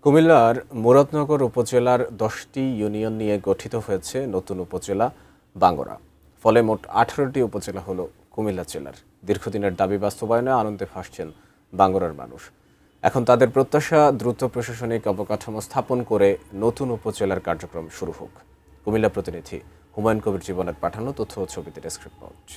কুমিল্লার মুরাদনগর উপজেলার 10টি ইউনিয়ন নিয়ে গঠিত হয়েছে নতুন উপজেলা বাঙ্গুরা। ফলে মোট 18টি উপজেলা হলো কুমিল্লা জেলার। দীর্ঘদিনের দাবি বাস্তবায়নে আনন্দে ভাসছেন বাঙ্গুরার মানুষ। এখন তাদের প্রত্যাশা দ্রুত প্রশাসনিক অবকাঠামো স্থাপন করে নতুন উপজেলার কার্যক্রম শুরু হোক। কুমিল্লা প্রতিনিধি হুমায়ুন কবির জীবনের পাঠানো তথ্য ও ছবিতে ডেস্ক রিপোর্ট।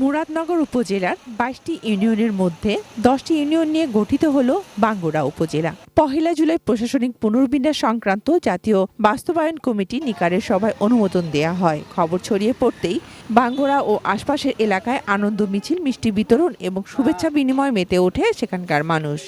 মুরাদনগর উপজেলার 22টি ইউনিয়নের মধ্যে 10টি ইউনিয়ন নিয়ে গঠিত হল বাঙ্গুরা উপজেলা। 1 জুলাই প্রশাসনিক পুনর্বিন্যাস সংক্রান্ত জাতীয় বাস্তবায়ন কমিটি নিকারের সভায় অনুমোদন দেয়া হয়। খবর ছড়িয়ে পড়তেই বাঙ্গুরা ও আশপাশের এলাকায় আনন্দ মিছিল, মিষ্টি বিতরণ এবং শুভেচ্ছা বিনিময় মেতে ওঠে সেখানকার মানুষ।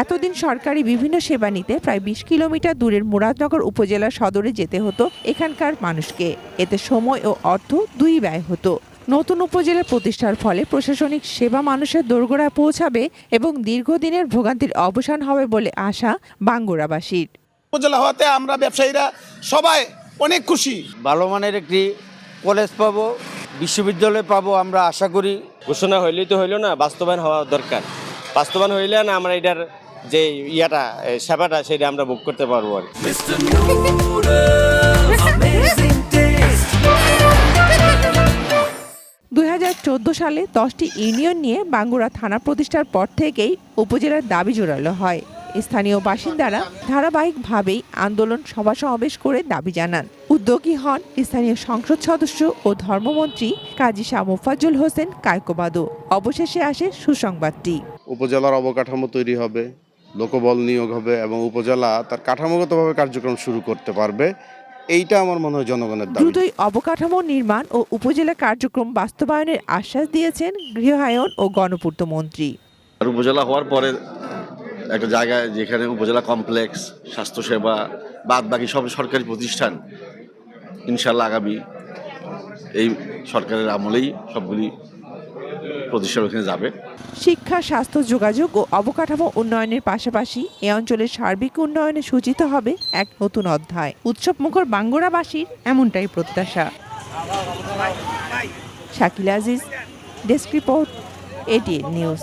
এতদিন সরকারি বিভিন্ন সেবা নিতে প্রায় 20 কিলোমিটার দূরের মুরাদনগর উপজেলা সদরে যেতে হতো এখানকার মানুষকে। এতে সময় ও অর্থ দুই ব্যয় হতো। নতুন উপজেলা প্রতিষ্ঠার ফলে প্রশাসনিক সেবা মানুষের দোরগোড়ায় পৌঁছাবে এবং দীর্ঘদিনের ভোগান্তির অবসান হবে বলে আশা বাঙ্গুরাবাসীর। উপজেলা হওয়াতে আমরা ব্যবসায়ীরা সবাই অনেক খুশি। ভালো মানের একটি কলেজ পাবো, বিশ্ববিদ্যালয় পাবো আমরা আশা করি। ঘোষণা হইলেই তো হইল না, বাস্তবায়ন হওয়া দরকার। বাস্তবায়ন হইলে না আমরা এটার যে সেবাটা সেটা আমরা বুক করতে পারবো আর 2014 সালে 10টি ইউনিয়ন নিয়ে বাঙ্গুরা থানা প্রতিষ্ঠার পর থেকেই উপজেলার দাবি জোরালো হয়। স্থানীয় বাসিন্দারা ধারাবাহিকভাবেই আন্দোলন, সভা সমাবেশ করে দাবি জানান। উদ্যোগী হন স্থানীয় সংসদ সদস্য ও ধর্মমন্ত্রী কাজী শাহ মোফাজ্জল হোসেন কায়কোবাদু। অবশেষে আসে সুসংবাদটি। উপজেলার অবকাঠামো তৈরি হবে, লোকবল নিয়োগ হবে এবং উপজেলা তার কাঠামোগতভাবে কার্যক্রম শুরু করতে পারবে। এইটা আমার মনে হয় জনগণের দাবি। দ্রুতই অবকাঠামো নির্মাণ ও উপজেলা কার্যক্রম বাস্তবায়নের আশ্বাস দিয়েছেন গৃহায়ন ও গণপূর্ত মন্ত্রী। উপজেলা হওয়ার পরে একটা জায়গায় যেখানে উপজেলা কমপ্লেক্স, স্বাস্থ্যসেবা, বাদ বাকি সব সরকারি প্রতিষ্ঠান ইনশাল্লাহ আগামী এই সরকারের আমলেই সবগুলি প্রতিষ্ঠান ওখানে যাবে। শিক্ষা, স্বাস্থ্য, যোগাযোগ ও অবকাঠামো উন্নয়নের পাশাপাশি এ অঞ্চলের সার্বিক উন্নয়নে সূচিত হবে এক নতুন অধ্যায়। উৎসবমুখর বাঙ্গুরাবাসীর এমনটাই প্রত্যাশা। Shakil Aziz, desk report, ATN news.